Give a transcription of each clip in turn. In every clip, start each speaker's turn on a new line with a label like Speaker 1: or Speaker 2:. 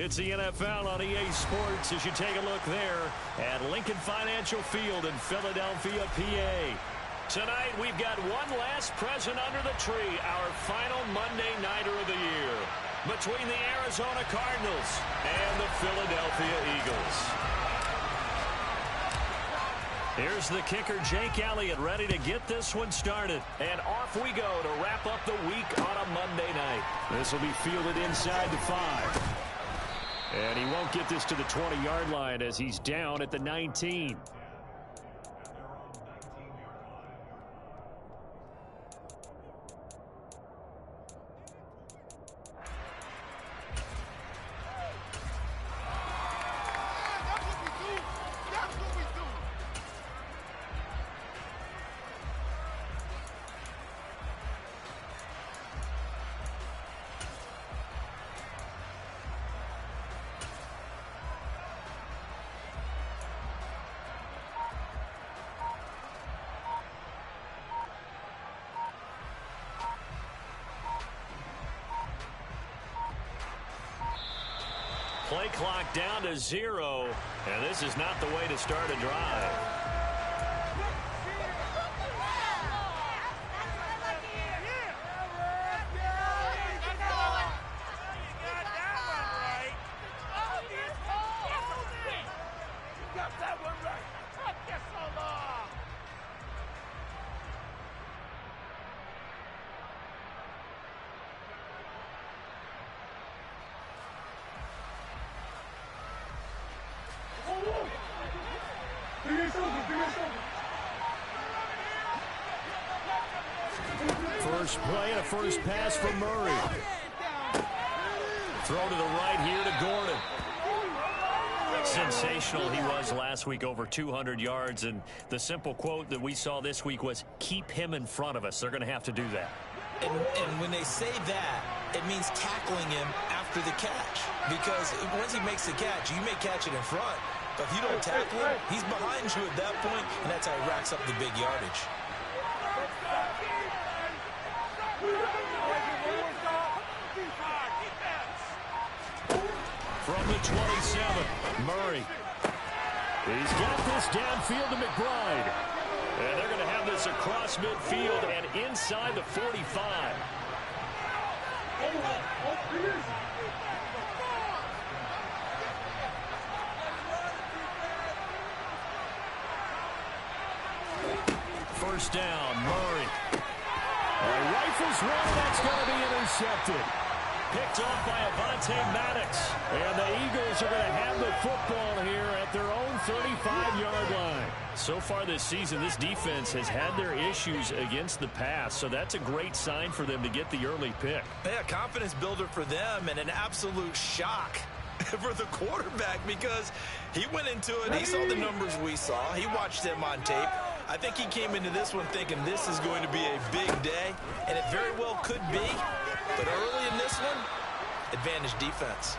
Speaker 1: It's the NFL on EA Sports as you take a look there at Lincoln Financial Field in Philadelphia, PA. Tonight, we've got one last present under the tree, our final Monday Nighter of the year, between the Arizona Cardinals and the Philadelphia Eagles. Here's the kicker, Jake Elliott, ready to get this one started. And off we go to wrap up the week on a Monday night. This will be fielded inside the 5. And he won't get this to the 20-yard line as he's down at the 19. Play clock down to 0, and this is not the way to start a drive. First play and a first pass from Murray. Throw to the right here to Gordon. Sensational he was last week, over 200 yards. And the simple quote that we saw this week was, keep him in front of us. They're going to have to do that.
Speaker 2: And when they say that, it means tackling him after the catch. Because once he makes the catch, you may catch it in front. But if you don't tackle him, he's behind you at that point, and that's how he racks up the big yardage.
Speaker 1: From the 27, Murray. He's got this downfield to McBride. And they're going to have this across midfield and inside the 45. First down, Murray. Rifles one, that's going to be intercepted. Picked off by Avonte Maddox. And the Eagles are going to have the football here at their own 35-yard line. So far this season, this defense has had their issues against the pass, so that's a great sign for them to get the early pick.
Speaker 2: Yeah, confidence builder for them and an absolute shock for the quarterback because he went into it, he saw the numbers we saw, he watched them on tape. I think he came into this one thinking this is going to be a big day, and it very well could be. But early in this one, advantage defense.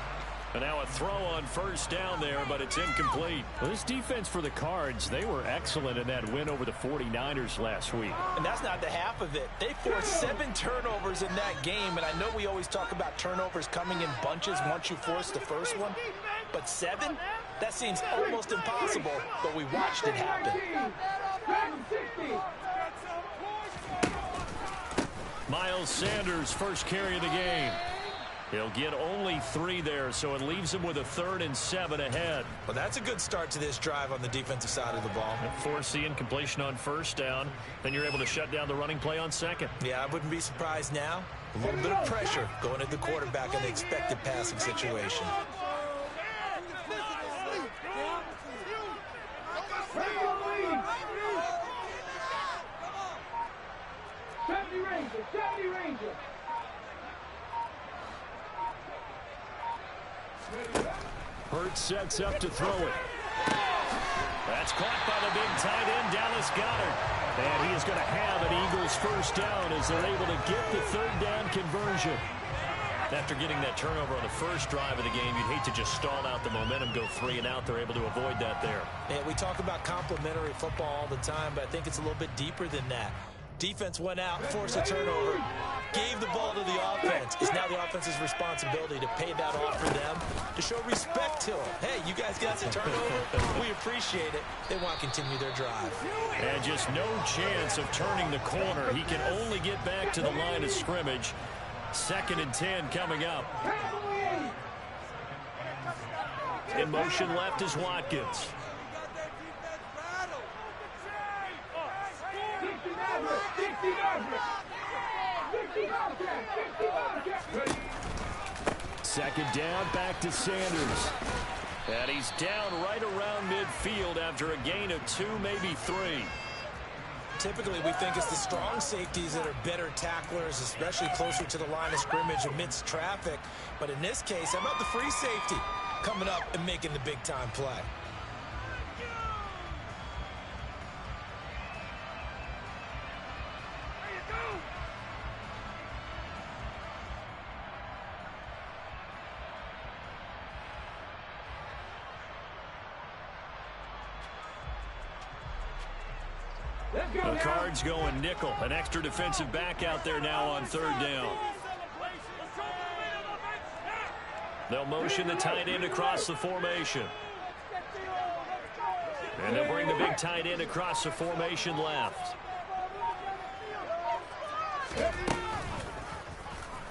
Speaker 1: And now a throw on first down there, but it's incomplete. Well, this defense for the Cards, they were excellent in that win over the 49ers last week.
Speaker 2: And that's not the half of it. They forced 7 turnovers in that game, and I know we always talk about turnovers coming in bunches once you force the first one. But 7? That seems almost impossible, but we watched it happen.
Speaker 1: Miles Sanders, first carry of the game. He'll get only 3 there, so it leaves him with a 3rd and 7 ahead.
Speaker 2: Well, that's a good start to this drive on the defensive side of the ball.
Speaker 1: Force the incompletion on first down. Then you're able to shut down the running play on second.
Speaker 2: Yeah, I wouldn't be surprised now. A little bit of pressure going at the quarterback in the expected passing situation.
Speaker 1: Hurts sets up to throw it. That's caught by the big tight end, Dallas Goedert. And he is going to have an Eagles first down as they're able to get the 3rd down conversion. After getting that turnover on the first drive of the game, you'd hate to just stall out the momentum, go 3 and out. They're able to avoid that there.
Speaker 2: Yeah, we talk about complimentary football all the time, but I think it's a little bit deeper than that. Defense went out, forced a turnover, gave the ball to the offense. It's now the offense's responsibility to pay that off for them, to show respect to them. Hey, you guys got the turnover. We appreciate it. They want to continue their drive.
Speaker 1: And just no chance of turning the corner. He can only get back to the line of scrimmage. 2nd and 10 coming up. In motion left is Watkins. Second down, back to Sanders. And he's down right around midfield after a gain of 2, maybe 3.
Speaker 2: Typically, we think it's the strong safeties that are better tacklers, especially closer to the line of scrimmage amidst traffic. But in this case, how about the free safety coming up and making the big-time play?
Speaker 1: The Cards going nickel. An extra defensive back out there now on 3rd down. They'll motion the tight end across the formation. And they'll bring the big tight end across the formation left.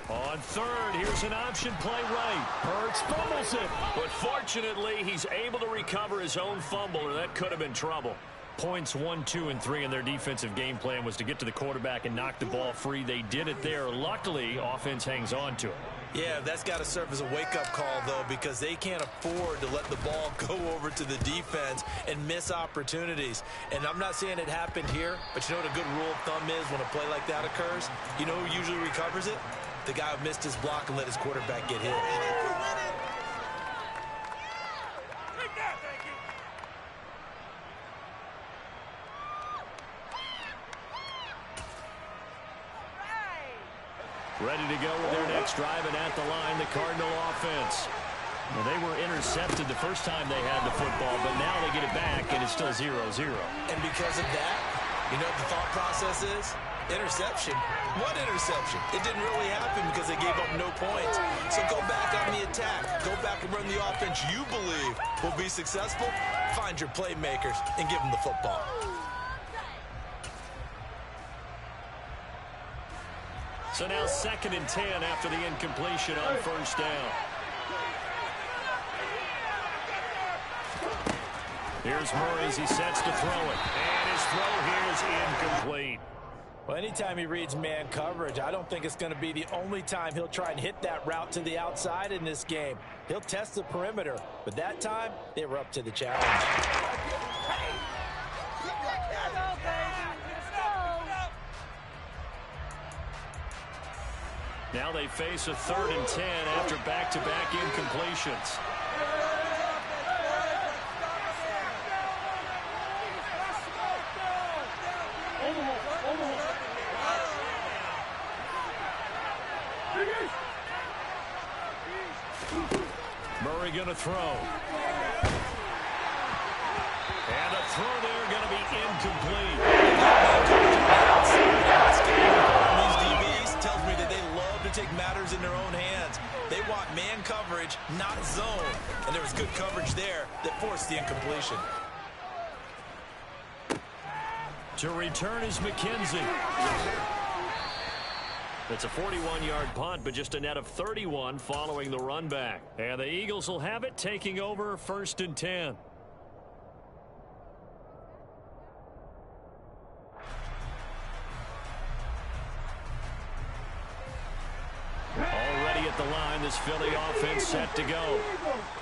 Speaker 1: On 3rd, here's an option play right. Hurts fumbles it. But fortunately, he's able to recover his own fumble, or that could have been trouble. Points 1, 2, and 3 in their defensive game plan was to get to the quarterback and knock the ball free. They did it there. Luckily, offense hangs on to it.
Speaker 2: Yeah, that's got to serve as a wake-up call, though, because they can't afford to let the ball go over to the defense and miss opportunities. And I'm not saying it happened here, but you know what a good rule of thumb is when a play like that occurs? You know who usually recovers it? The guy who missed his block and let his quarterback get hit.
Speaker 1: Ready to go with their next drive, and at the line, the Cardinal offense. Well, they were intercepted the first time they had the football, but now they get it back, and it's still 0-0.
Speaker 2: And because of that, you know what the thought process is? Interception. What interception? It didn't really happen because they gave up no points. So go back on the attack. Go back and run the offense you believe will be successful. Find your playmakers and give them the football.
Speaker 1: So now 2nd and 10 after the incompletion on 1st down. Here's Murray as he sets to throw it. And his throw here is incomplete.
Speaker 2: Well, anytime he reads man coverage, I don't think it's going to be the only time he'll try and hit that route to the outside in this game. He'll test the perimeter, but that time they were up to the challenge.
Speaker 1: Now they face a 3rd and 10 after back-to-back incompletions. Murray going to throw. And a throw there going to be incomplete.
Speaker 2: These DBs tells me that they love to take matters in their own hands. They want man coverage, not zone. And there was good coverage there that forced the incompletion.
Speaker 1: To return is McKenzie. It's a 41-yard punt, but just a net of 31 following the run back. And the Eagles will have it, taking over 1st and 10. Already at the line, this Philly offense set to go.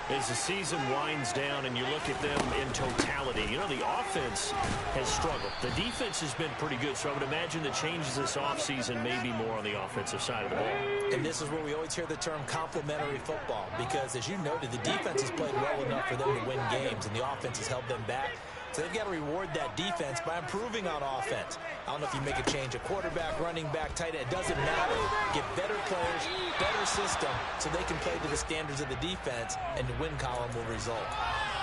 Speaker 1: As the season winds down and you look at them in totality, you know, the offense has struggled. The defense has been pretty good, so I would imagine the changes this offseason may be more on the offensive side of the ball.
Speaker 2: And this is where we always hear the term complementary football, because as you noted, the defense has played well enough for them to win games, and the offense has held them back. So they've got to reward that defense by improving on offense. I don't know if you make a change, a quarterback, running back, tight end, it doesn't matter. Get better players, better system, so they can play to the standards of the defense, and the win column will result.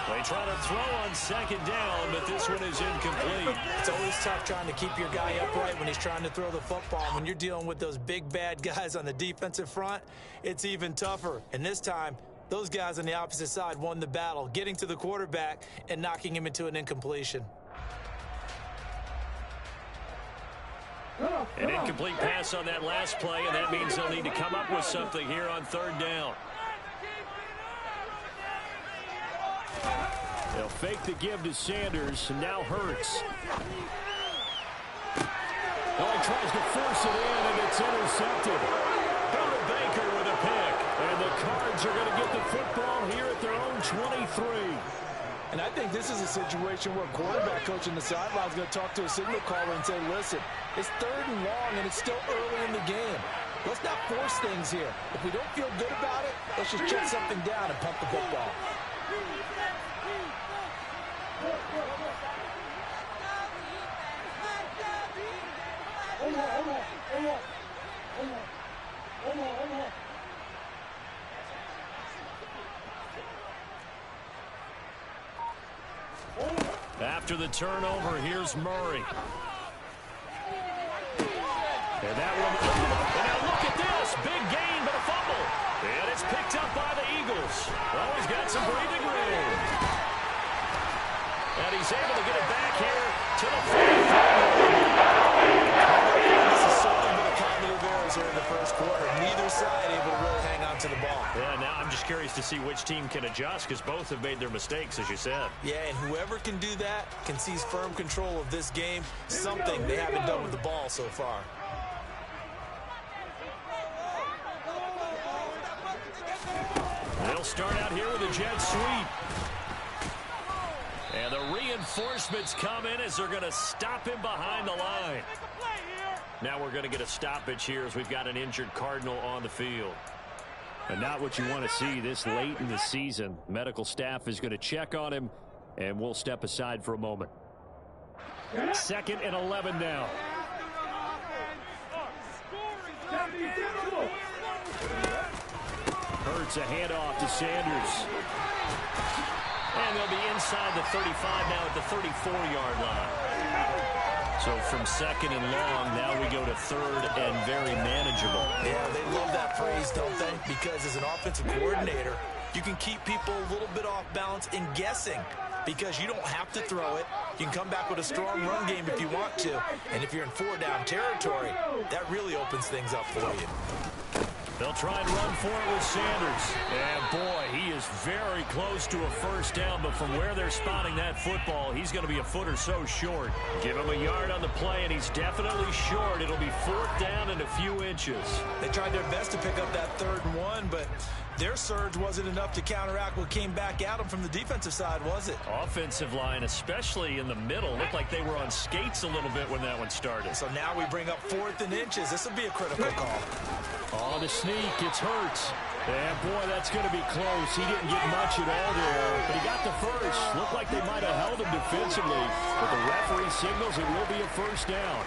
Speaker 1: They try to throw on second down, but this one is incomplete.
Speaker 2: It's always tough trying to keep your guy upright when he's trying to throw the football. When you're dealing with those big, bad guys on the defensive front, it's even tougher. And this time, those guys on the opposite side won the battle, getting to the quarterback and knocking him into an incompletion.
Speaker 1: An incomplete pass on that last play, and that means they'll need to come up with something here on third down. They'll fake the give to Sanders, and now Hurts. Oh, he tries to force it in, and it's intercepted. Buda Baker with a pick, and the Cards are going to get the football here at their own 23.
Speaker 3: And I think this is a situation where a quarterback coach on the sideline is going to talk to a signal caller and say, listen, it's third and long, and it's still early in the game. Let's not force things here. If we don't feel good about it, let's just check something down and pump the football.
Speaker 1: After the turnover, here's Murray. And that one, and now look at this, big gain, but a fumble. And it's picked up by the Eagles. Oh, he's got some breathing room. And he's able to get it back here to the 45.
Speaker 3: This is certainly been a comedy of errors here in the first quarter. Neither side able to really hang on to the ball.
Speaker 1: Yeah, now I'm just curious to see which team can adjust, because both have made their mistakes, as you said.
Speaker 2: Yeah, and whoever can do that can seize firm control of this game, something they haven't done with the ball so far.
Speaker 1: They'll start out here with a jet sweep. And the reinforcements come in as they're going to stop him behind the line. Now we're going to get a stoppage here as we've got an injured Cardinal on the field. And not what you want to see this late in the season. Medical staff is going to check on him, and we'll step aside for a moment. 2nd and 11 now. Hurts a handoff to Sanders. And they'll be inside the 35 now at the 34-yard line. So from 2nd and long, now we go to 3rd and very manageable.
Speaker 2: Yeah, they love that phrase, don't they? Because as an offensive coordinator, you can keep people a little bit off balance and guessing, because you don't have to throw it. You can come back with a strong run game if you want to. And if you're in 4-down territory, that really opens things up for you.
Speaker 1: They'll try and run for it with Sanders. And, boy, he is very close to a first down, but from where they're spotting that football, he's going to be a foot or so short. Give him a yard on the play, and he's definitely short. It'll be 4th down and a few inches.
Speaker 2: They tried their best to pick up that 3rd and 1, but their surge wasn't enough to counteract what came back at them from the defensive side, was it?
Speaker 1: Offensive line, especially in the middle, looked like they were on skates a little bit when that one started.
Speaker 2: So now we bring up 4th and inches. This will be a critical call.
Speaker 1: On the sneak, it's Hurts. And, boy, that's going to be close. He didn't get much at all there, but he got the first. Looked like they might have held him defensively, but the referee signals it will be a first down.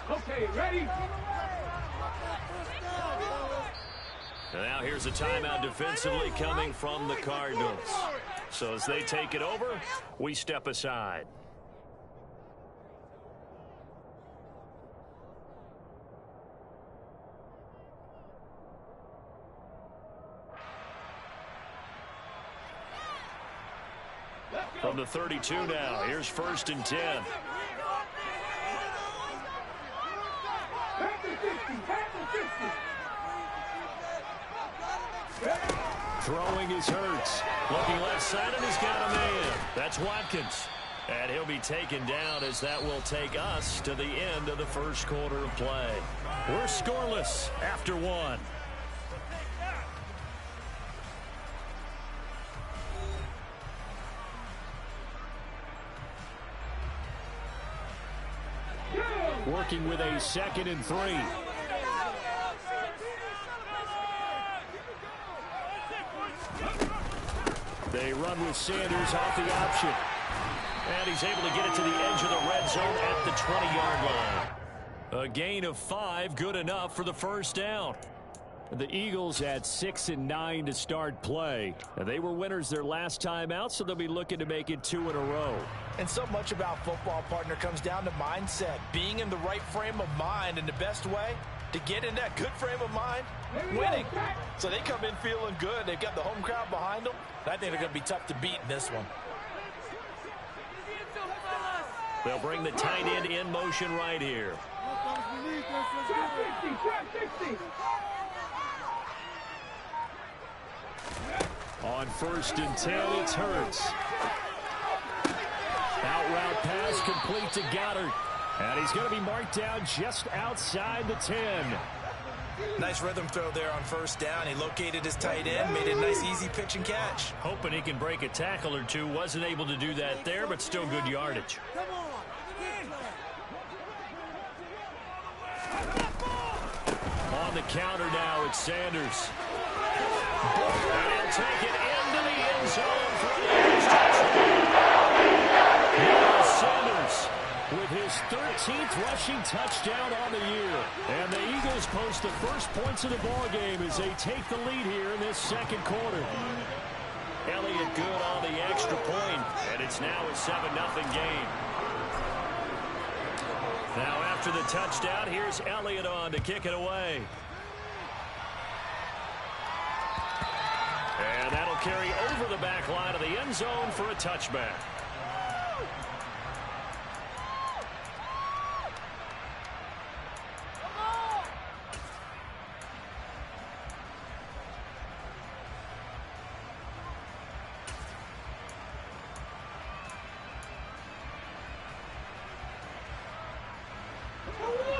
Speaker 4: Okay, ready?
Speaker 1: Now here's a timeout defensively coming from the Cardinals. So as they take it over, we step aside. From the 32 now, here's 1st and 10. Throwing is Hurts. Looking left side, and he's got a man. That's Watkins. And he'll be taken down as that will take us to the end of the first quarter of play. We're scoreless after 1. Working with a 2nd and 3. They They run with Sanders off the option. And he's able to get it to the edge of the red zone at the 20-yard line. A gain of 5, good enough for the first down. The Eagles at 6-9 to start play. They were winners their last time out, so they'll be looking to make it 2 in a row.
Speaker 3: And so much about football, partner, comes down to mindset. Being in the right frame of mind, and the best way to get in that good frame of mind, winning. So they come in feeling good. They've got the home crowd behind them. And I think they're going to be tough to beat in this one.
Speaker 1: They'll bring the tight end in motion right here. On 1st and 10, it's Hurts. Out route pass complete to Goddard. And he's going to be marked down just outside the 10.
Speaker 2: Nice rhythm throw there on 1st down. He located his tight end, made a nice easy pitch and catch.
Speaker 1: Hoping he can break a tackle or two. Wasn't able to do that there, but still good yardage. On the counter now, it's Sanders. And he'll take it into the end zone for the Eagles touchdown. Sanders with his 13th rushing touchdown on the year. And the Eagles post the first points of the ball game as they take the lead here in this second quarter. Elliott good on the extra point, and it's now a 7-0 game. Now after the touchdown, here's Elliott on to kick it away. And that'll carry over the back line of the end zone for a touchback.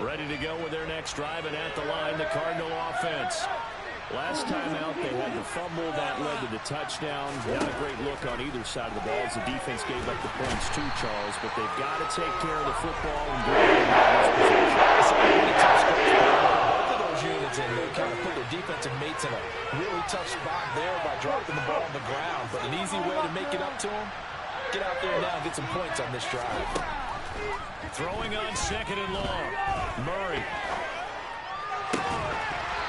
Speaker 1: Ready to go with their next drive, and at the line, the Cardinal offense. Last time out, they had the fumble that led to the touchdown. Not a great look on either side of the ball as the defense gave up the points too, Charles. But they've got to take care of the football and do it in this position.
Speaker 3: Both of those units, and they kind of put their defensive mates in a really tough spot there by dropping the ball on the ground. But an easy way to make it up to them, get out there now and get some points on this drive.
Speaker 1: Throwing on 2nd and long. Murray.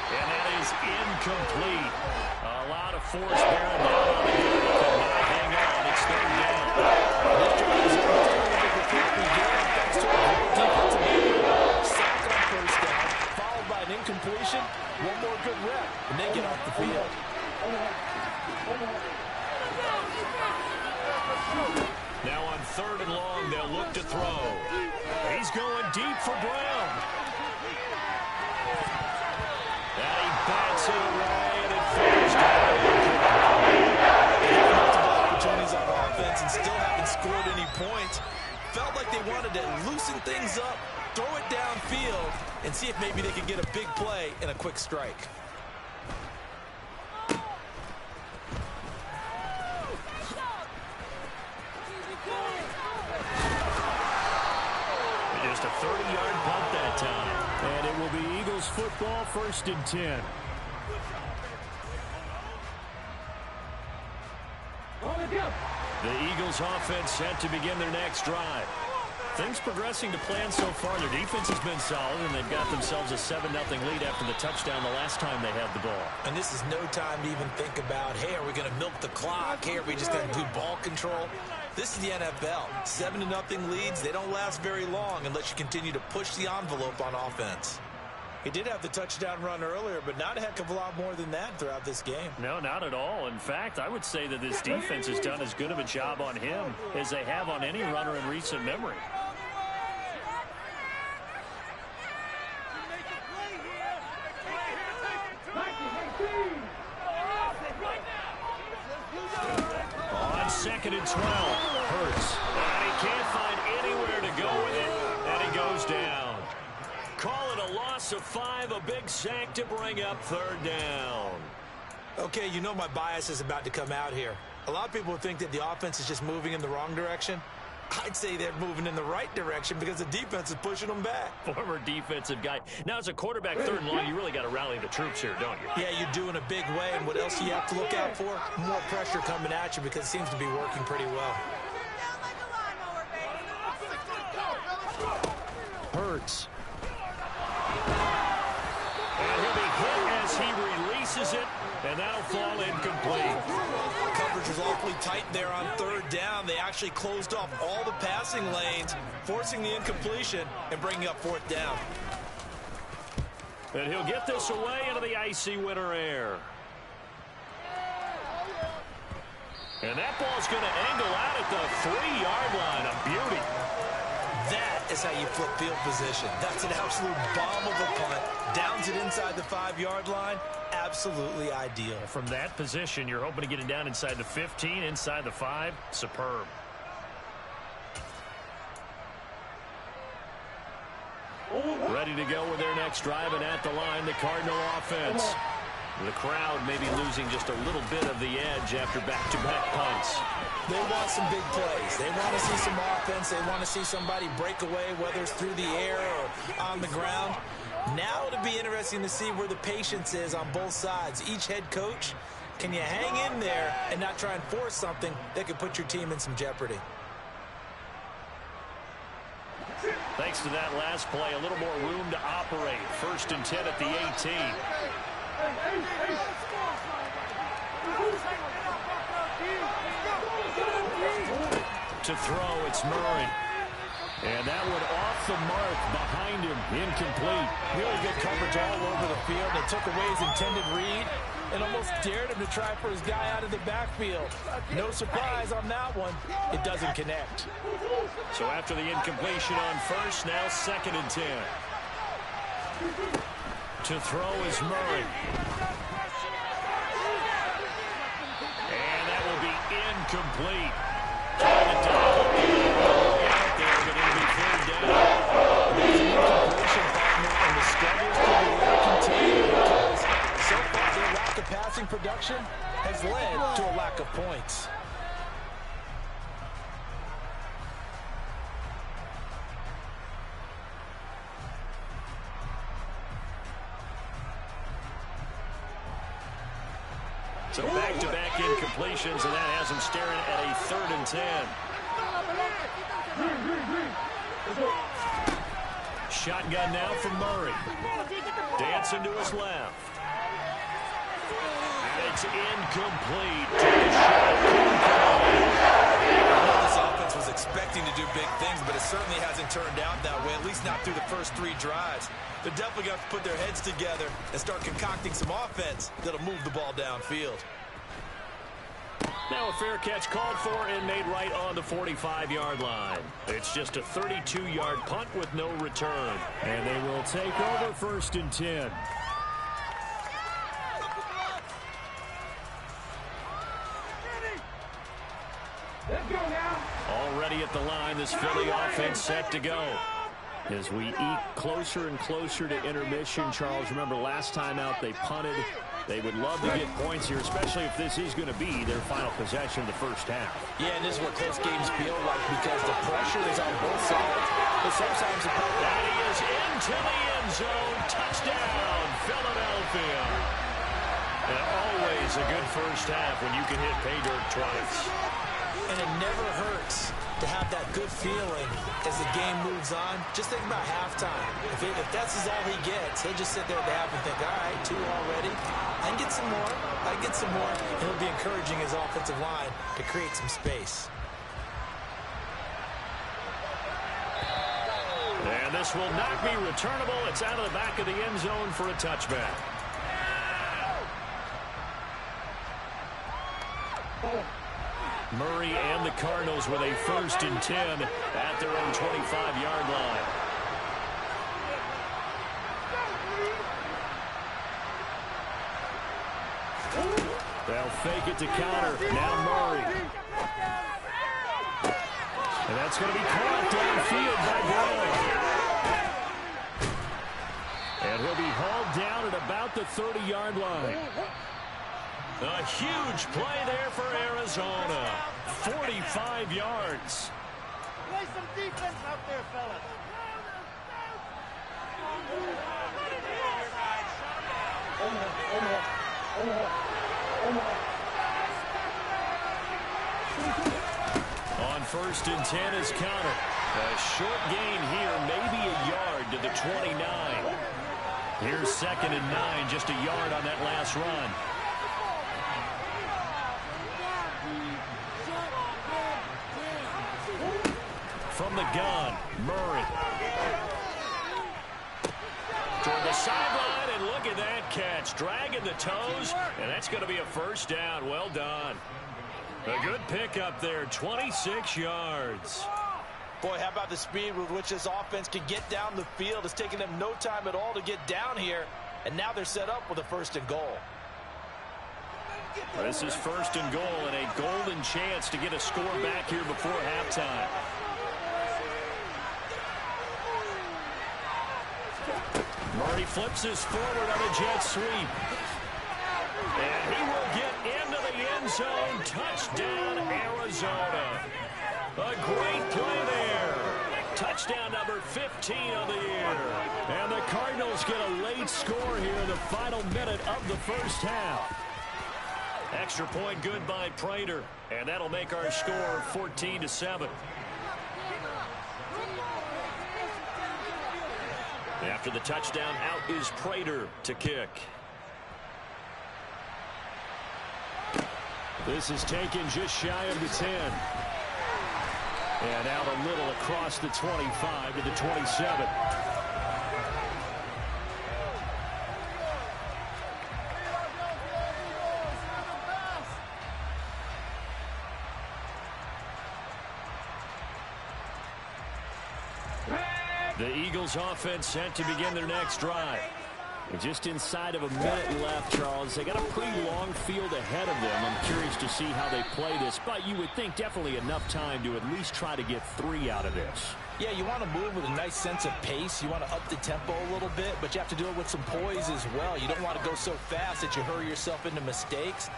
Speaker 1: And that is incomplete. A lot of force bearing down on the unit. Could not hang on. It's 3rd down.
Speaker 3: This drive is thanks to a great defensive effort. Sack on 1st down, followed by an incompletion. One more good rep, and they get off the field.
Speaker 1: Now on 3rd and long, they'll look to throw. He's going deep for Brown. And he bats it away, and it falls down.
Speaker 2: Multiple opportunities on offense and still haven't scored any points. Felt like they wanted to loosen things up, throw it downfield, and see if maybe they could get a big play and a quick strike.
Speaker 1: Just a 30-yard punt that time. And it will be Eagles football, 1st and 10. The Eagles offense set to begin their next drive. Things progressing to plan so far. Their defense has been solid, and they've got themselves a 7-0 lead after the touchdown the last time they had the ball.
Speaker 2: And this is no time to even think about, hey, are we going to milk the clock? Hey, are we just going to do ball control? This is the NFL. 7-0 leads, they don't last very long unless you continue to push the envelope on offense. He did have the touchdown run earlier, but not a heck of a lot more than that throughout this game.
Speaker 1: No, not at all. In fact, I would say that this defense has done as good of a job on him as they have on any runner in recent memory. On 2nd and 12, Hurts. And he can't find anywhere to go with it, and he goes down. Call it a loss of 5, a big sack to bring up 3rd down.
Speaker 2: Okay, you know my bias is about to come out here. A lot of people think that the offense is just moving in the wrong direction. I'd say they're moving in the right direction because the defense is pushing them back.
Speaker 1: Former defensive guy. Now, as a quarterback, 3rd and long, you really got to rally the troops here, don't you?
Speaker 2: Yeah, you do in a big way. And what else do you have to look out for? More pressure coming at you because it seems to be working pretty well.
Speaker 1: Hurts. And he'll be hit as he releases it, and that'll fall incomplete.
Speaker 2: Coverage was awfully tight there on 3rd down. They actually closed off all the passing lanes, forcing the incompletion and bringing up 4th down.
Speaker 1: And he'll get this away into the icy winter air. And that ball's going to angle out at the 3-yard line. A beauty.
Speaker 2: That is how you flip field position. That's an absolute bomb of a punt. Downs it inside the 5-yard line. Absolutely ideal.
Speaker 1: From that position, you're hoping to get it down inside the 15, inside the 5. Superb. Ready to go with their next drive, and at the line, the Cardinal offense. The crowd maybe losing just a little bit of the edge after back-to-back punts.
Speaker 2: They want some big plays. They want to see some offense. They want to see somebody break away, whether it's through the air or on the ground. Now it'll be interesting to see where the patience is on both sides. Each head coach, can you hang in there and not try and force something that could put your team in some jeopardy?
Speaker 1: Thanks to that last play, a little more room to operate. 1st and 10 at the 18. To throw, it's Murray. And that one off the mark behind him, incomplete.
Speaker 3: Really good coverage all over the field. They took away his intended read and almost dared him to try for his guy out of the backfield. No surprise on that one. It doesn't connect.
Speaker 1: So after the incompletion on 1st, now 2nd and 10. To throw is Murray. And that will be incomplete. Trying to dial it there, but it'll be 3rd down.
Speaker 3: There's an incompletion, partner, and the struggles to the air continue because so far their lack of passing production has led to a lack of points.
Speaker 1: So back-to-back incompletions, and that has him staring at a 3rd and 10. Shotgun now from Murray. Dancing to his left. And it's incomplete.
Speaker 2: This offense was expecting to do big things, but it certainly hasn't turned out that way, at least not through the first 3 drives. They're definitely going to put their heads together and start concocting some offense that'll move the ball downfield.
Speaker 1: Now a fair catch called for and made right on the 45-yard line. It's just a 32-yard punt with no return. And they will take over 1st and 10.
Speaker 4: Let's go now.
Speaker 1: Already at the line, this Philly offense set to go. As we eke closer and closer to intermission, Charles, remember last time out they punted. They would love to get points here, especially if this is going to be their final possession of the 1st half.
Speaker 3: Yeah, and this is what close games feel like because the pressure is on both sides. But sometimes the
Speaker 1: that he is into the end zone. Touchdown, Philadelphia. And always a good 1st half when you can hit pay dirt twice.
Speaker 2: And it never hurts to have that good feeling as the game moves on. Just think about halftime. If that's all he gets, he'll just sit there at the half and think, all right, 2 already. I can get some more. I can get some more. And he'll be encouraging his offensive line to create some space.
Speaker 1: And this will not be returnable. It's out of the back of the end zone for a touchback. Murray and the Cardinals with a 1st and 10 at their own 25-yard line. They'll fake it to counter. Now Murray. And that's going to be caught downfield by Brown. And he'll be hauled down at about the 30-yard line. A huge play there for Arizona. 45 yards.
Speaker 5: Play some defense out there, fellas.
Speaker 1: On 1st and 10 is Connor. A short gain here, maybe a yard to the 29. Here's 2nd and 9, just a yard on that last run. From the gun, Murray. Toward the sideline, and look at that catch. Dragging the toes, and that's going to be a 1st down. Well done. A good pickup there, 26 yards.
Speaker 2: Boy, how about the speed with which this offense can get down the field? It's taking them no time at all to get down here, and now they're set up with a 1st and goal.
Speaker 1: This is 1st and goal, and a golden chance to get a score back here before halftime. Murray flips this forward on a jet sweep. And he will get into the end zone. Touchdown, Arizona. A great play there. Touchdown number 15 of the year. And the Cardinals get a late score here in the final minute of the 1st half. Extra point good by Prater. And that'll make our score 14-7. After the touchdown, out is Prater to kick. This is taken just shy of the 10. And out a little across the 25 to the 27. The Eagles offense set to begin their next drive. Just inside of a minute left, Charles. They got a pretty long field ahead of them. I'm curious to see how they play this, but you would think definitely enough time to at least try to get 3 out of this.
Speaker 3: Yeah, you want to move with a nice sense of pace. You want to up the tempo a little bit, but you have to do it with some poise as well. You don't want to go so fast that you hurry yourself into mistakes.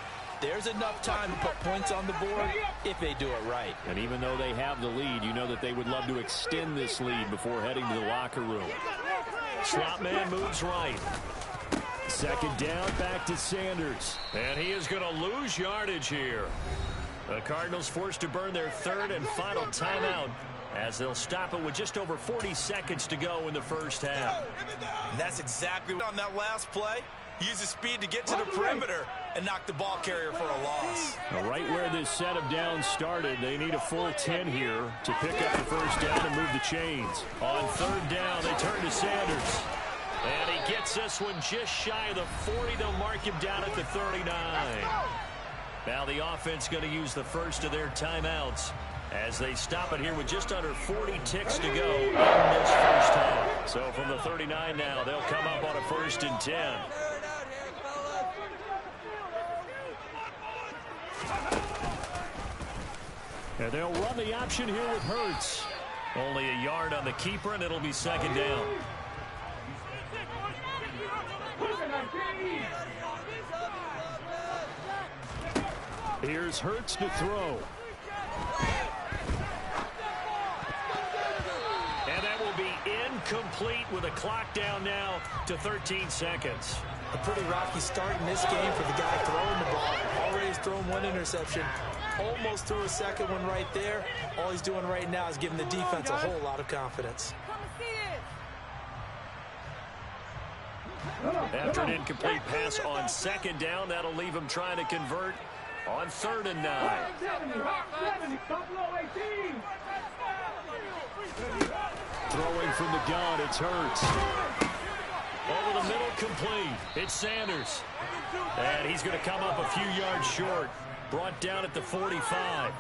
Speaker 3: There's enough time to put points on the board if they do it right.
Speaker 1: And even though they have the lead, you know that they would love to extend this lead before heading to the locker room. Slot man moves right. 2nd down, back to Sanders. And he is going to lose yardage here. The Cardinals forced to burn their 3rd and final timeout as they'll stop it with just over 40 seconds to go in the 1st half.
Speaker 2: And that's exactly on that last play. Use the speed to get to the perimeter and knock the ball carrier for a loss.
Speaker 1: Right where this set of downs started, they need a full 10 here to pick up the 1st down and move the chains. On 3rd down, they turn to Sanders. And he gets this one just shy of the 40. They'll mark him down at the 39. Now the offense going to use the first of their timeouts as they stop it here with just under 40 ticks to go in this 1st half. So from the 39 now, they'll come up on a 1st and 10. And they'll run the option here with Hurts. Only a yard on the keeper, and it'll be 2nd down. Here's Hurts to throw. And that will be incomplete with a clock down now to 13 seconds.
Speaker 3: A pretty rocky start in this game for the guy throwing the ball. Already has thrown 1 interception. Almost threw a 2nd one right there. All he's doing right now is giving the defense a whole lot of confidence.
Speaker 1: After an incomplete pass on 2nd down, that'll leave him trying to convert on 3rd and 9. Throwing from the gun, it's Hurts. Over the middle, complete. It's Sanders. And he's going to come up a few yards short. Brought down at the 45.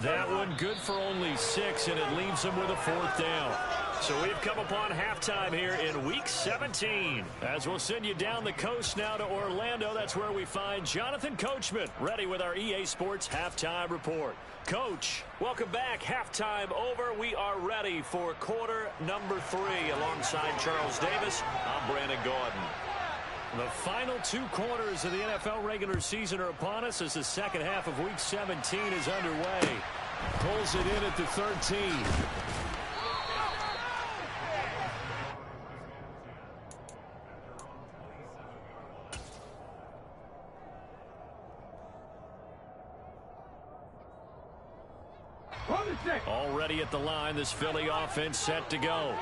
Speaker 1: That one good for only 6, and it leaves him with a 4th down. So we've come upon halftime here in Week 17. As we'll send you down the coast now to Orlando, that's where we find Jonathan Coachman, ready with our EA Sports Halftime Report. Coach, welcome back. Halftime over. We are ready for quarter number 3. Alongside Charles Davis, I'm Brandon Gaudin. The final 2 quarters of the NFL regular season are upon us as the 2nd half of Week 17 is underway. Pulls it in at the 13. Already at the line, this Philly offense set to go.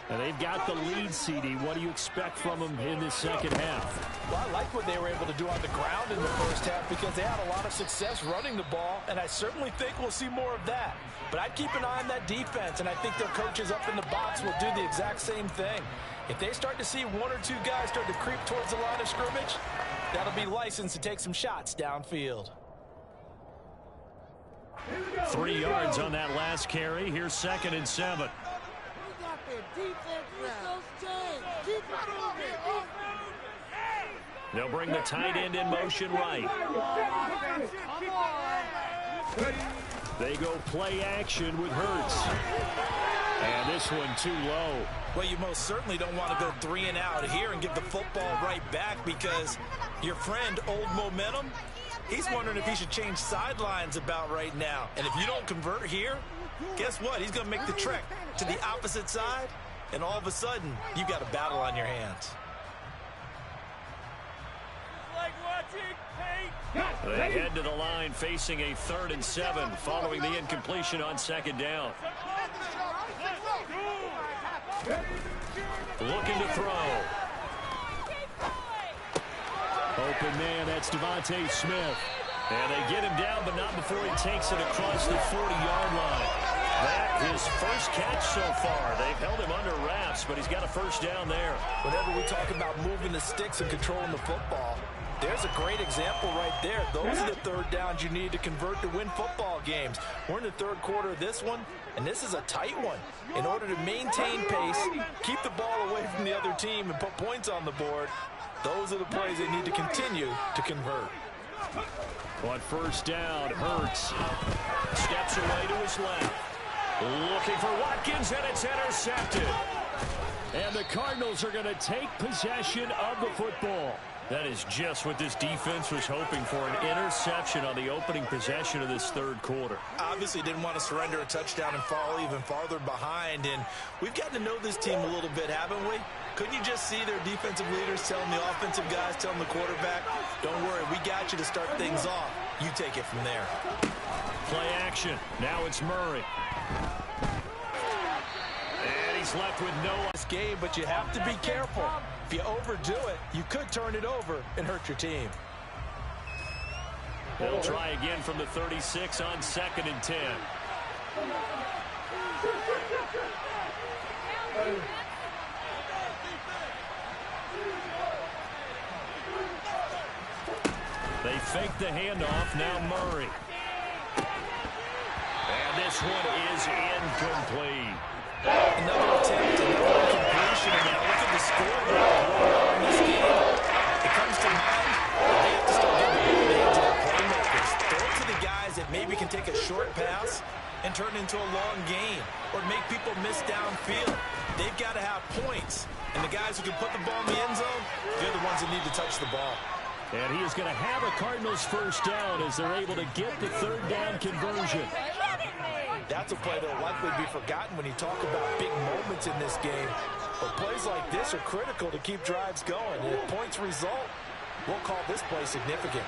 Speaker 1: And they've got the lead, CD. What do you expect from them in this second half?
Speaker 3: Well, I like what they were able to do on the ground in the first half because they had a lot of success running the ball, and I certainly think we'll see more of that. But I'd keep an eye on that defense, and I think their coaches up in the box will do the exact same thing. If they start to see one or two guys start to creep towards the line of scrimmage, that'll be licensed to take some shots downfield.
Speaker 1: 3 yards on that last carry. Here's 2nd and 7. They'll bring the tight end in motion right. They go play action with Hurts. And this one too low.
Speaker 2: Well, you most certainly don't want to go 3 and out here and give the football right back because your friend, Old Momentum, he's wondering if he should change sidelines about right now. And if you don't convert here, guess what? He's going to make the trek to the opposite side, and all of a sudden, you've got a battle on your hands.
Speaker 1: They head to the line facing a 3rd and 7 following the incompletion on 2nd down. Looking to throw. Open man, that's Devontae Smith. And they get him down, but not before he takes it across the 40-yard line. That his first catch so far. They've held him under wraps, but he's got a first down there.
Speaker 3: Whenever we talk about moving the sticks and controlling the football, there's a great example right there. Those are the 3rd downs you need to convert to win football games. We're in the 3rd quarter of this one, and this is a tight one. In order to maintain pace, keep the ball away from the other team, and put points on the board, those are the plays they need to continue to convert.
Speaker 1: On first down, Hurts steps away to his left. Looking for Watkins, and it's intercepted. And the Cardinals are going to take possession of the football. That is just what this defense was hoping for, an interception on the opening possession of this 3rd quarter.
Speaker 2: Obviously didn't want to surrender a touchdown and fall even farther behind, and we've gotten to know this team a little bit, haven't we? Couldn't you just see their defensive leaders telling the offensive guys, telling the quarterback, don't worry, we got you to start things off. You take it from there.
Speaker 1: Play action. Now it's Murray. And he's left with no
Speaker 3: game, but you have to be careful. If you overdo it, you could turn it over and hurt your team.
Speaker 1: They'll try again from the 36 on 2nd and 10. They fake the handoff. Now Murray. And this one is incomplete.
Speaker 3: Another attempt, another incompletion, and now look at the score in this game. It comes to mind that they have to start getting the ball into the playmakers. Throw it to the guys that maybe can take a short pass and turn it into a long gain or make people miss downfield. They've got to have points, and the guys who can put the ball in the end zone, they're the ones that need to touch the ball.
Speaker 1: And he is going to have a Cardinals first down as they're able to get the 3rd down conversion.
Speaker 3: That's a play that will likely be forgotten when you talk about big moments in this game. But plays like this are critical to keep drives going. And if points result, we'll call this play significant.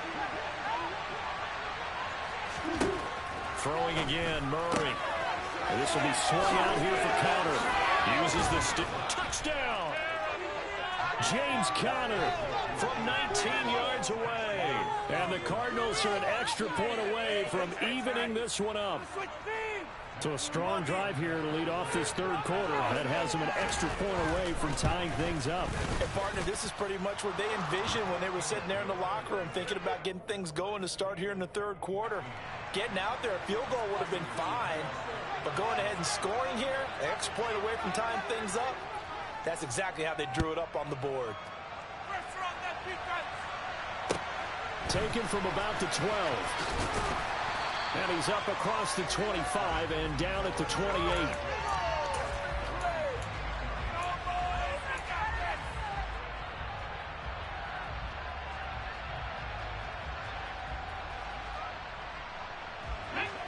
Speaker 1: Throwing again, Murray. And this will be swung out here for Conner. Uses the stick. Touchdown! James Conner from 19 yards away. And the Cardinals are an extra point away from evening this one up. So a strong drive here to lead off this 3rd quarter. That has them an extra point away from tying things up.
Speaker 3: And partner, this is pretty much what they envisioned when they were sitting there in the locker room thinking about getting things going to start here in the 3rd quarter. Getting out there, a field goal would have been fine. But going ahead and scoring here, an extra point away from tying things up, that's exactly how they drew it up on the board.
Speaker 1: Taken from about the 12. And he's up across the 25 and down at the 28.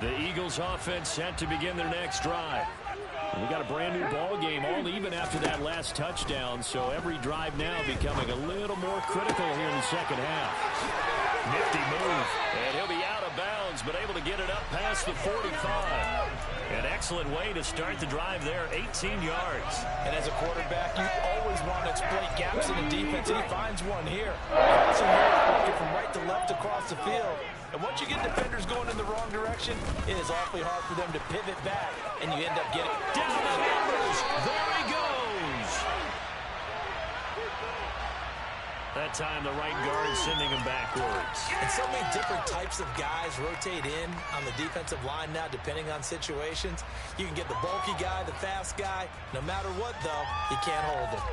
Speaker 1: The Eagles offense set to begin their next drive. We got a brand new ball game, all even after that last touchdown, so every drive now becoming a little more critical here in the second half. Nifty move, and he'll be out of bounds, but able to get it up past the 45. An excellent way to start the drive there, 18 yards.
Speaker 3: And as a quarterback, you always want to exploit gaps in the defense, and he finds one here. Crossing working from right to left across the field. And once you get defenders going in the wrong direction, it is awfully hard for them to pivot back, and you end up getting
Speaker 1: down the numbers. There he goes. That time the right guard sending him backwards.
Speaker 3: And so many different types of guys rotate in on the defensive line now, depending on situations. You can get the bulky guy, the fast guy. No matter what, though, you can't hold him.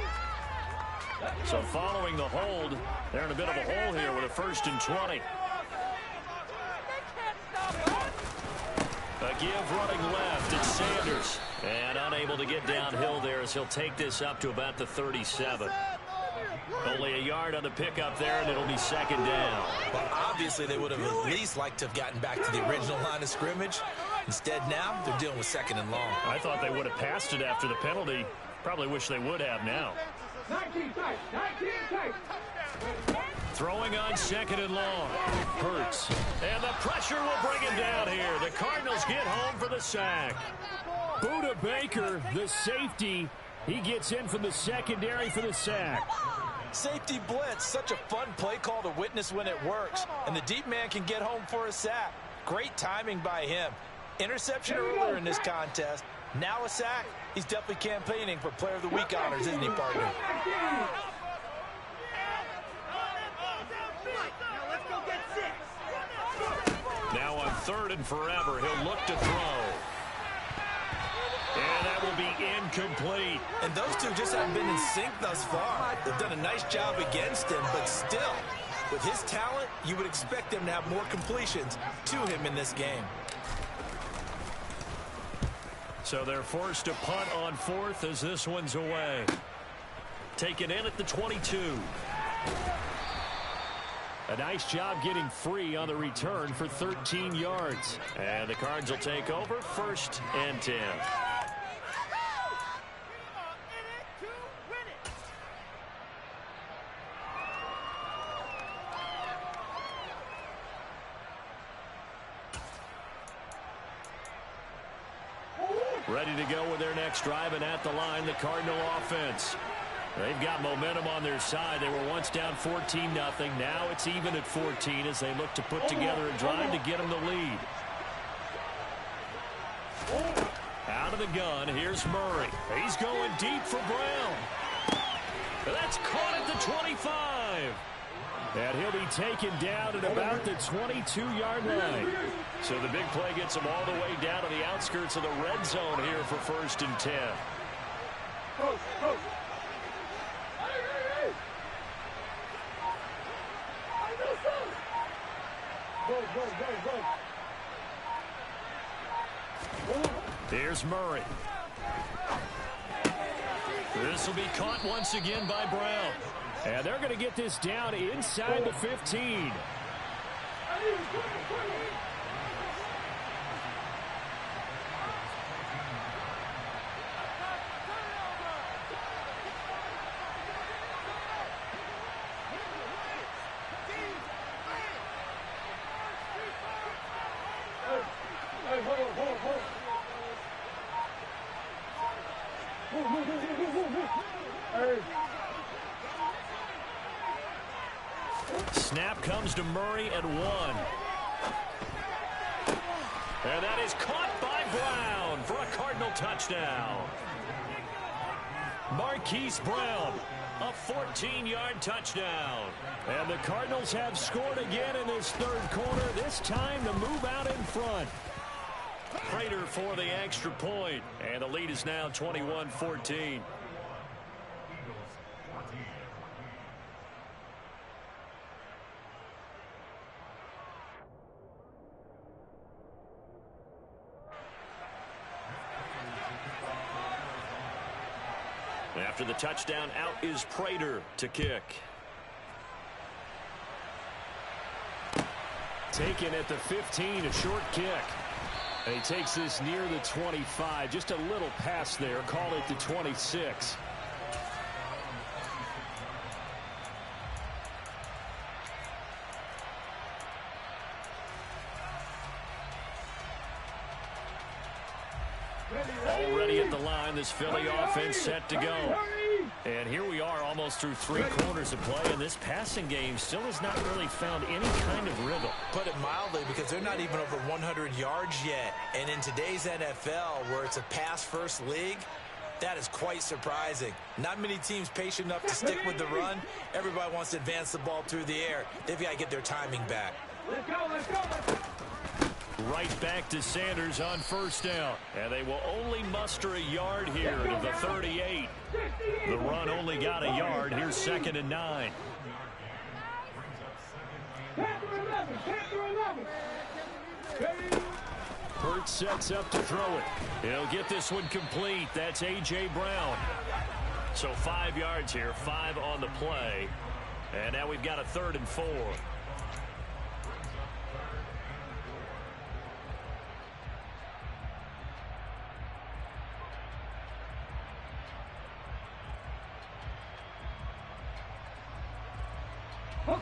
Speaker 1: So following the hold, they're in a bit of a hole here with a 1st and 20. A give running left, it's Sanders. And unable to get downhill there as he'll take this up to about the 37. Only a yard on the pickup there, and it'll be 2nd down.
Speaker 3: Well, obviously they would have at least liked to have gotten back to the original line of scrimmage. Instead now, they're dealing with 2nd and long.
Speaker 1: I thought they would have passed it after the penalty. Probably wish they would have now.
Speaker 4: 19 tight, 19 tight.
Speaker 1: Throwing on 2nd and long. Hurts. And the pressure will bring him down here. The Cardinals get home for the sack. Budda Baker, the safety, he gets in from the secondary for the sack.
Speaker 3: Safety blitz, such a fun play call to witness when it works. And the deep man can get home for a sack. Great timing by him. Interception earlier in this contest. Now a sack. He's definitely campaigning for Player of the Week honors, isn't he, partner?
Speaker 1: Now on 3rd and forever, he'll look to throw. And that will be incomplete.
Speaker 3: And those two just haven't been in sync thus far. They've done a nice job against him, but still, with his talent, you would expect them to have more completions to him in this game.
Speaker 1: So they're forced to punt on 4th as this one's away. Taken in at the 22. A nice job getting free on the return for 13 yards. And the Cards will take over 1st and 10. Ready to go with their next drive, and at the line, the Cardinal offense. They've got momentum on their side. They were once down 14-0. Now it's even at 14 as they look to put together a drive to get them the lead. Out of the gun, here's Murray. He's going deep for Brown. That's caught at the 25. And he'll be taken down at about the 22-yard line. So the big play gets him all the way down to the outskirts of the red zone here for 1st and 10. Here's Murray. This will be caught once again by Brown. And they're going to get this down inside the 15. Snap comes to Murray at 1. And that is caught by Brown for a Cardinal touchdown. Marquise Brown, a 14-yard touchdown. And the Cardinals have scored again in this 3rd quarter, this time to move out in front. Prater for the extra point, and the lead is now 21-14. After the touchdown, out is Prater to kick. Taken at the 15, a short kick. And he takes this near the 25. Just a little pass there. Call it the 26. Already at the line, this Philly offense set to go. And here we are almost through 3 quarters of play, and this passing game still has not really found any kind of rhythm.
Speaker 2: Put it mildly, because they're not even over 100 yards yet. And in today's NFL, where it's a pass-first league, that is quite surprising. Not many teams patient enough to stick with the run. Everybody wants to advance the ball through the air. They've got to get their timing back.
Speaker 4: Let's go, let's go, let's go.
Speaker 1: Right back to Sanders on first down. And they will only muster a yard here to the 38. The run only got a yard. Here's 2nd and 9. Hurts sets up to throw it. He'll get this one complete. That's A.J. Brown. So 5 yards here, 5 on the play. And now we've got a 3rd and 4.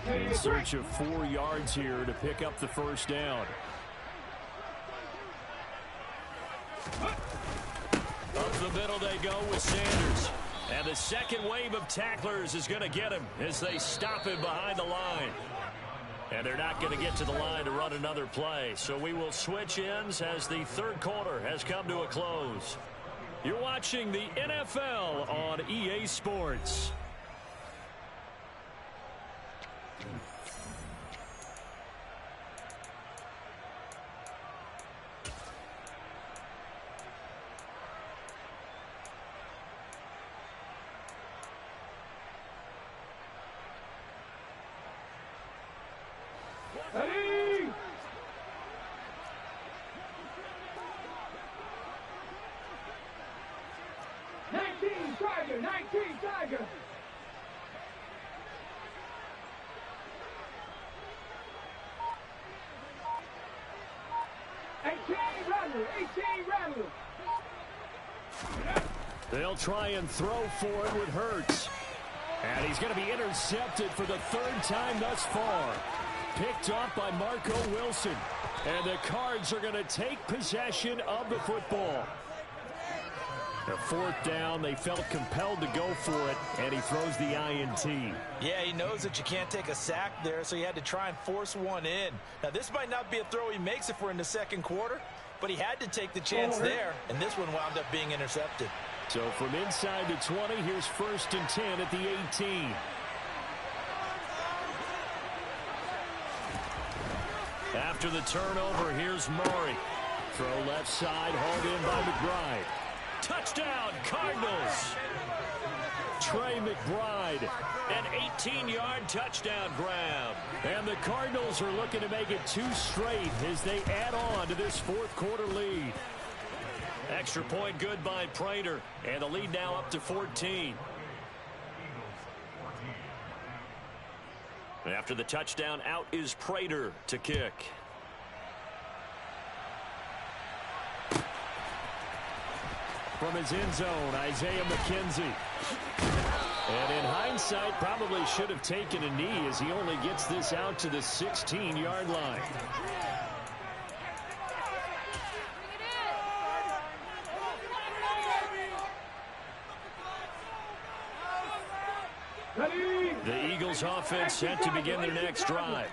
Speaker 1: In search of 4 yards here to pick up the first down. Up the middle they go with Sanders. And the second wave of tacklers is going to get him as they stop him behind the line. And they're not going to get to the line to run another play. So we will switch ends as the 3rd quarter has come to a close. You're watching the NFL on EA Sports.
Speaker 4: Ready? 19 Tiger, 19 Tiger. 18 Rattler, 18 Rattler.
Speaker 1: They'll try and throw for it with Hurts. And he's going to be intercepted for the 3rd time thus far. Picked off by Marco Wilson. And the Cards are going to take possession of the football. The 4th down, they felt compelled to go for it, and he throws the INT.
Speaker 2: Yeah, he knows that you can't take a sack there, so he had to try and force one in. Now, this might not be a throw he makes if we're in the 2nd quarter, but he had to take the chance there, and this one wound up being intercepted.
Speaker 1: So from inside the 20, here's 1st and 10 at the 18. After the turnover, here's Murray. Throw left side, hauled in by McBride. Touchdown, Cardinals. Trey McBride, an 18-yard touchdown grab. And the Cardinals are looking to make it 2 straight as they add on to this 4th quarter lead. Extra point good by Prater, and the lead now up to 14. After the touchdown, out is Prater to kick. From his end zone, Isaiah McKenzie. And in hindsight, probably should have taken a knee as he only gets this out to the 16-yard line. The Eagles offense set to begin their next drive.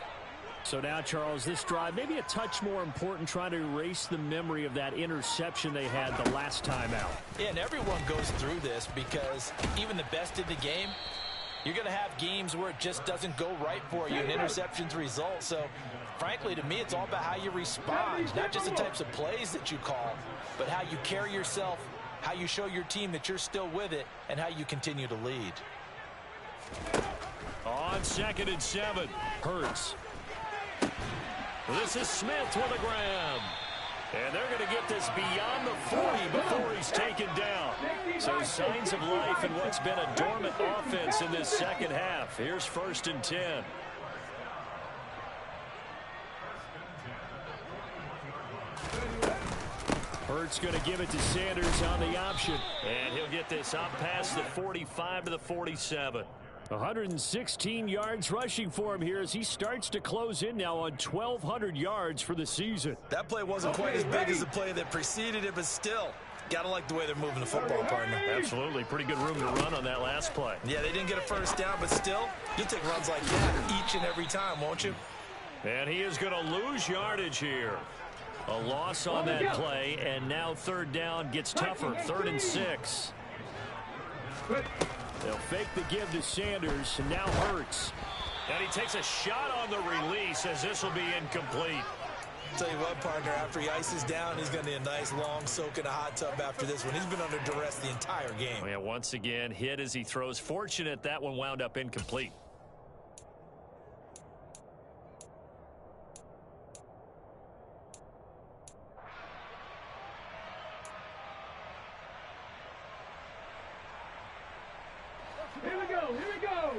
Speaker 1: So now, Charles, this drive maybe a touch more important, trying to erase the memory of that interception they had the last time out.
Speaker 2: Yeah, and everyone goes through this because even the best in the game, you're going to have games where it just doesn't go right for you and interceptions result. So, frankly, to me, it's all about how you respond, not just the types of plays that you call, but how you carry yourself, how you show your team that you're still with it, and how you continue to lead.
Speaker 1: On 2nd and 7, Hurts. This is Smith with a grab. And they're going to get this beyond the 40 before he's taken down. So signs of life in what's been a dormant offense in this 2nd half. Here's 1st and 10. Hurts going to give it to Sanders on the option. And he'll get this up past the 45 to the 47. 116 yards rushing for him here as he starts to close in now on 1,200 yards for the season.
Speaker 2: That play wasn't quite as big as the play that preceded it, but still, gotta like the way they're moving the football, partner.
Speaker 1: Absolutely. Pretty good room to run on that last play.
Speaker 2: Yeah, they didn't get a first down, but still, you'll take runs like that each and every time, won't you?
Speaker 1: And he is going to lose yardage here. A loss on that play, and now third down gets tougher. 3rd and 6. They'll fake the give to Sanders, and now Hurts. And he takes a shot on the release as this will be incomplete.
Speaker 2: Tell you what, partner, after he ices down, he's going to need a nice long soak in a hot tub after this one. He's been under duress the entire game.
Speaker 1: Oh, yeah, once again, hit as he throws. Fortunate that one wound up incomplete.
Speaker 4: Here we go, here we go.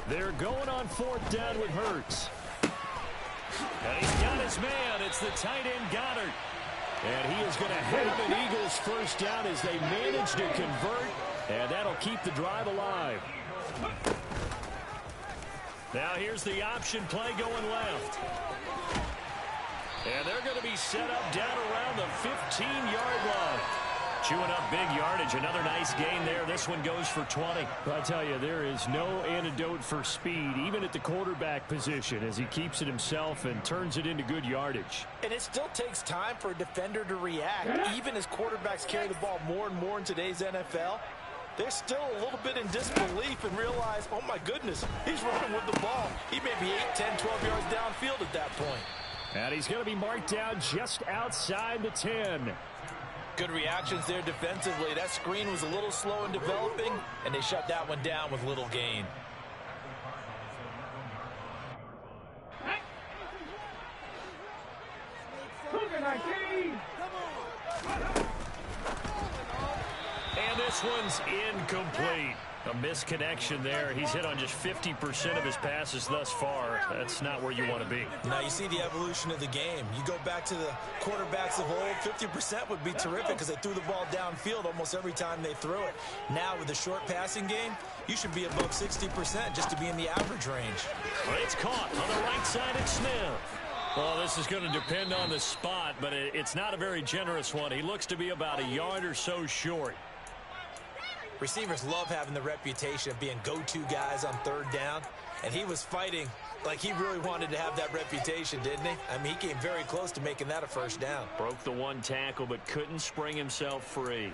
Speaker 1: They're going on 4th down with Hurts. And he's got his man. It's the tight end Goddard. And he is going to have an Eagles first down as they manage to convert. And that'll keep the drive alive. Now here's the option play going left. And they're going to be set up down around the 15-yard line. Chewing up big yardage. Another nice gain there. This one goes for 20. But I tell you, there is no antidote for speed, even at the quarterback position, as he keeps it himself and turns it into good yardage.
Speaker 3: And it still takes time for a defender to react. Even as quarterbacks carry the ball more and more in today's NFL, they're still a little bit in disbelief and realize, oh my goodness, he's running with the ball. He may be 8, 10, 12 yards downfield at that point.
Speaker 1: And he's going to be marked down just outside the 10.
Speaker 3: Good reactions there defensively. That screen was a little slow in developing, and they shut that one down with little gain.
Speaker 1: And this one's incomplete. A misconnection there. He's hit on just 50% of his passes thus far. That's not where you want to be.
Speaker 2: Now you see the evolution of the game. You go back to the quarterbacks of old, 50% would be terrific because they threw the ball downfield almost every time they threw it. Now with the short passing game, you should be above 60% just to be in the average range.
Speaker 1: Well, it's caught on the right side of Smith. Well, this is going to depend on the spot, but it's not a very generous one. He looks to be about a yard or so short.
Speaker 2: Receivers love having the reputation of being go-to guys on 3rd down, and he was fighting like he really wanted to have that reputation, didn't he? I mean, he came very close to making that a first down.
Speaker 1: Broke the one tackle, but couldn't spring himself free.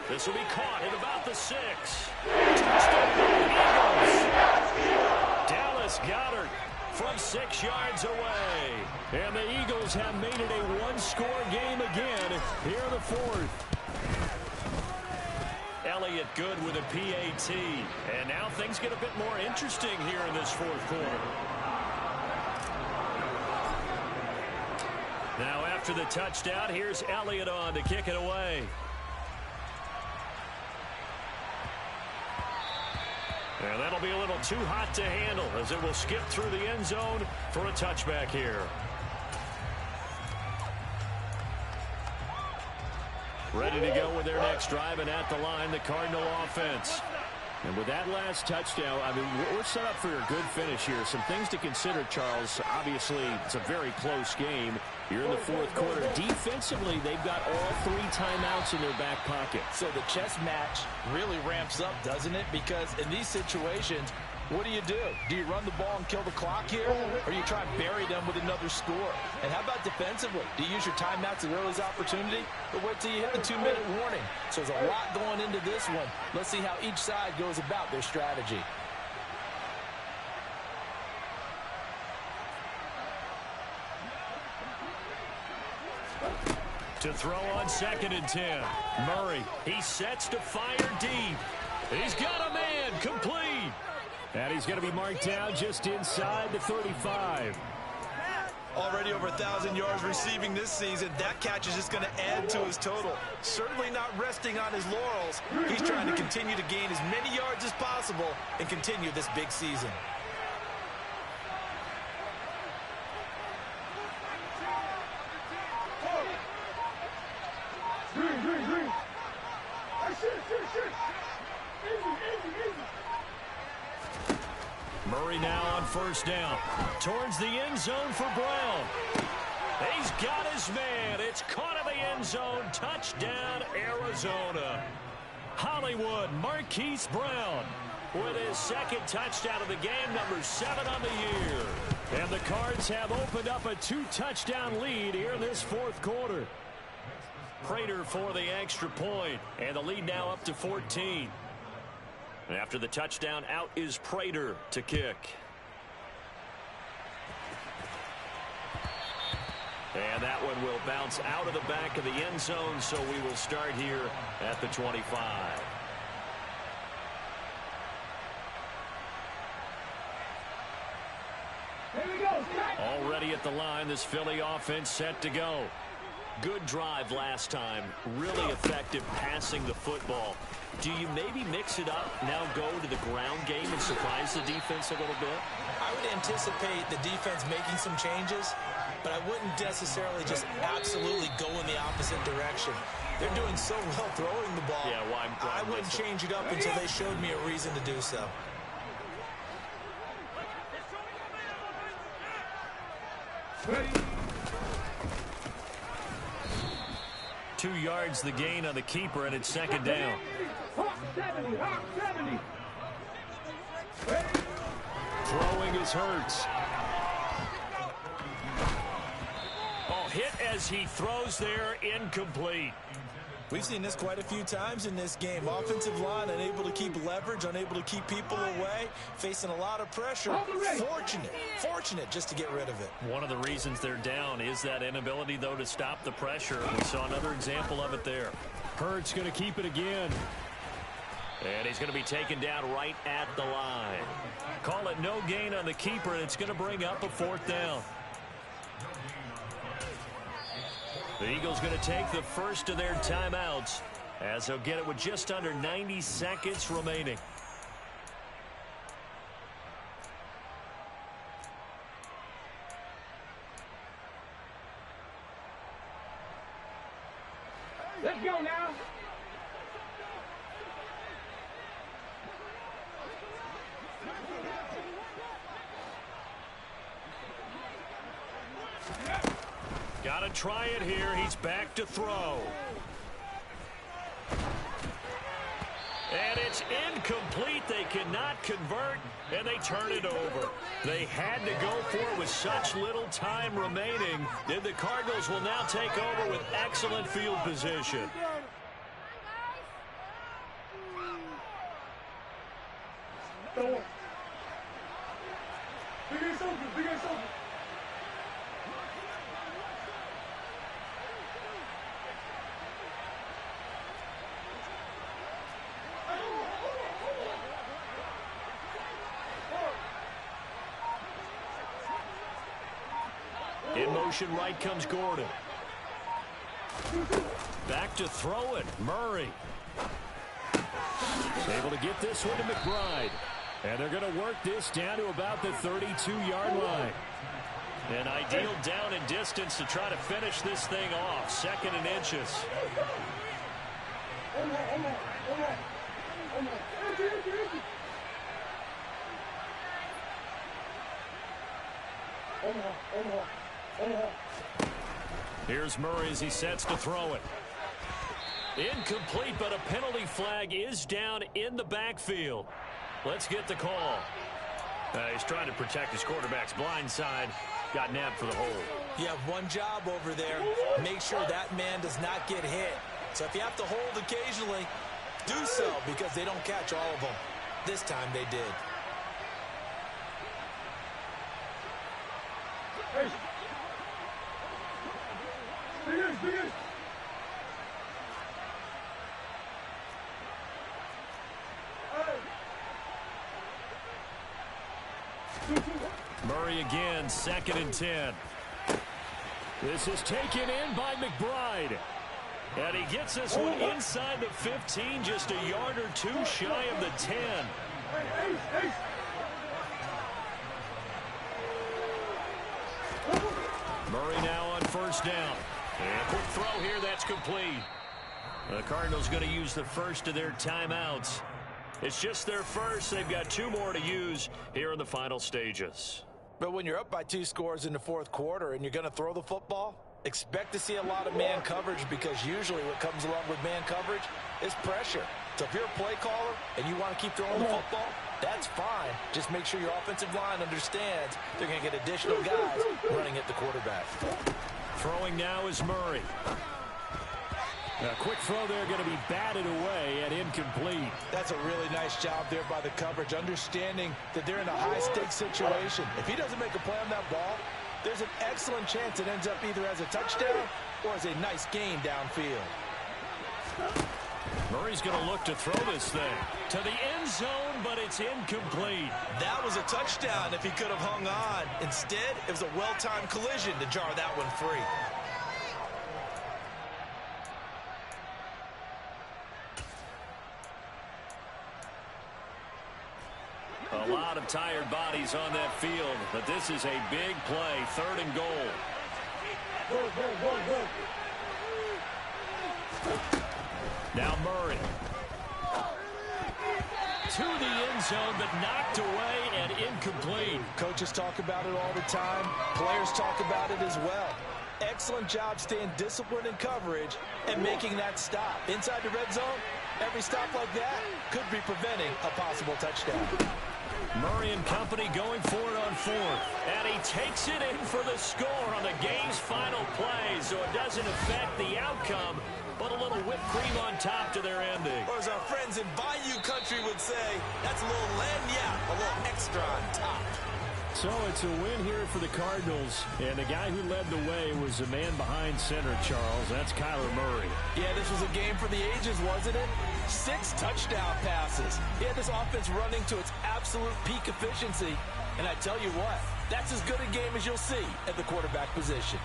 Speaker 1: This will be caught at about the 6. Touchdown, Eagles. Dallas Goedert from 6 yards away. And the Eagles have made it a one-score game again here in the 4th. Elliott good with a PAT. And now things get a bit more interesting here in this 4th quarter. Now after the touchdown, here's Elliott on to kick it away. And that'll be a little too hot to handle as it will skip through the end zone for a touchback here. Ready to go with their next drive, and at the line, the Cardinal offense. And with that last touchdown, I mean, we're set up for a good finish here. Some things to consider, Charles. Obviously, it's a very close game. You're in the 4th quarter. Defensively, they've got all 3 timeouts in their back pocket.
Speaker 3: So the chess match really ramps up, doesn't it? Because in these situations, what do? Do you run the ball and kill the clock here? Or you try and bury them with another score? And how about defensively? Do you use your timeouts at earliest opportunity? Or wait till you hit the 2-minute warning? So there's a lot going into this one. Let's see how each side goes about their strategy.
Speaker 1: To throw on 2nd and 10. Murray, he sets to fire deep. He's got a man, complete. And he's going to be marked down just inside the 35.
Speaker 2: Already over 1,000 yards receiving this season. That catch is just going to add to his total. Certainly not resting on his laurels. He's trying to continue to gain as many yards as possible and continue this big season.
Speaker 1: Murray now on 1st down. Towards the end zone for Brown. He's got his man. It's caught in the end zone. Touchdown, Arizona. Hollywood Marquise Brown with his 2nd touchdown of the game, number 7 on the year. And the Cards have opened up a 2-touchdown lead here in this 4th quarter. Prater for the extra point, and the lead now up to 14. After the touchdown, out is Prater to kick. And that one will bounce out of the back of the end zone, so we will start here at the 25.
Speaker 4: Here we go.
Speaker 1: Already at the line, this Philly offense set to go. Good drive last time. Really effective passing the football. Do you maybe mix it up, now go to the ground game and surprise the defense a little bit?
Speaker 2: I would anticipate the defense making some changes, but I wouldn't necessarily just absolutely go in the opposite direction. They're doing so well throwing the ball.
Speaker 1: Yeah, why
Speaker 2: I wouldn't change it up until they showed me a reason to do so.
Speaker 4: Ready.
Speaker 1: 2 yards the gain on the keeper, and it's 2nd down.
Speaker 4: Hawk 70, Hawk 70.
Speaker 1: Throwing is Hurts. Oh, hit as he throws there, incomplete.
Speaker 2: We've seen this quite a few times in this game. Offensive line unable to keep leverage, unable to keep people away, facing a lot of pressure. Fortunate just to get rid of it.
Speaker 1: One of the reasons they're down is that inability, though, to stop the pressure. We saw another example of it there. Hurts going to keep it again. And he's going to be taken down right at the line. Call it no gain on the keeper, and it's going to bring up a 4th down. The Eagles going to take the first of their timeouts as they'll get it with just under 90 seconds remaining.
Speaker 4: Let's go now.
Speaker 1: Got to try it here. He's back to throw. And it's incomplete. They cannot convert, and they turn it over. They had to go for it with such little time remaining. And the Cardinals will now take over with excellent field position.
Speaker 4: Big ass open, big ass open.
Speaker 1: In motion right comes Gordon. Back to throw it. Murray. Able to get this one to McBride. And they're going to work this down to about the 32-yard line. An ideal down and distance to try to finish this thing off. 2nd and inches. Here's Murray as he sets to throw it. Incomplete, but a penalty flag is down in the backfield. Let's get the call. He's trying to protect his quarterback's blind side. Got nabbed for the hold.
Speaker 2: You have one job over there. Make sure that man does not get hit. So if you have to hold occasionally, do so, because they don't catch all of them. This time they did.
Speaker 4: Big ass.
Speaker 1: Murray again, 2nd and 10. This is taken in by McBride. And he gets this one inside the 15, just a yard or two shy of the 10. Murray now on 1st down. And quick throw here, that's complete. The Cardinals going to use the first of their timeouts. It's just their first. They've got 2 more to use here in the final stages.
Speaker 3: But when you're up by 2 scores in the 4th quarter and you're going to throw the football, expect to see a lot of man coverage, because usually what comes along with man coverage is pressure. So if you're a play caller and you want to keep throwing the football, that's fine. Just make sure your offensive line understands they're going to get additional guys running at the quarterback.
Speaker 1: Throwing now is Murray. A quick throw there, going to be batted away and incomplete.
Speaker 3: That's a really nice job there by the coverage, understanding that they're in a high-stakes situation. If he doesn't make a play on that ball, there's an excellent chance it ends up either as a touchdown or as a nice gain downfield.
Speaker 1: Murray's going to look to throw this thing to the end zone, but it's incomplete.
Speaker 2: That was a touchdown if he could have hung on. Instead, it was a well-timed collision to jar that one free.
Speaker 1: A lot of tired bodies on that field, but this is a big play, 3rd and goal. Now Murray. To the end zone, but knocked away and incomplete.
Speaker 3: Coaches talk about it all the time. Players talk about it as well. Excellent job staying disciplined in coverage and making that stop. Inside the red zone, every stop like that could be preventing a possible touchdown.
Speaker 1: Murray and company going for it on 4th. And he takes it in for the score on the game's final play, so it doesn't affect the outcome, but a little whipped cream on top to their ending.
Speaker 2: Or as our friends in Bayou Country would say, that's a little lagniappe, a little extra on top.
Speaker 1: So it's a win here for the Cardinals, and the guy who led the way was the man behind center, Charles. That's Kyler Murray.
Speaker 3: Yeah, this was a game for the ages, wasn't it? 6 touchdown passes. He had this offense running to its absolute peak efficiency, and I tell you what, that's as good a game as you'll see at the quarterback position.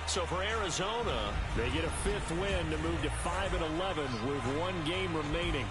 Speaker 1: So for Arizona, they get a 5th win to move to 5-11 with 1 game remaining.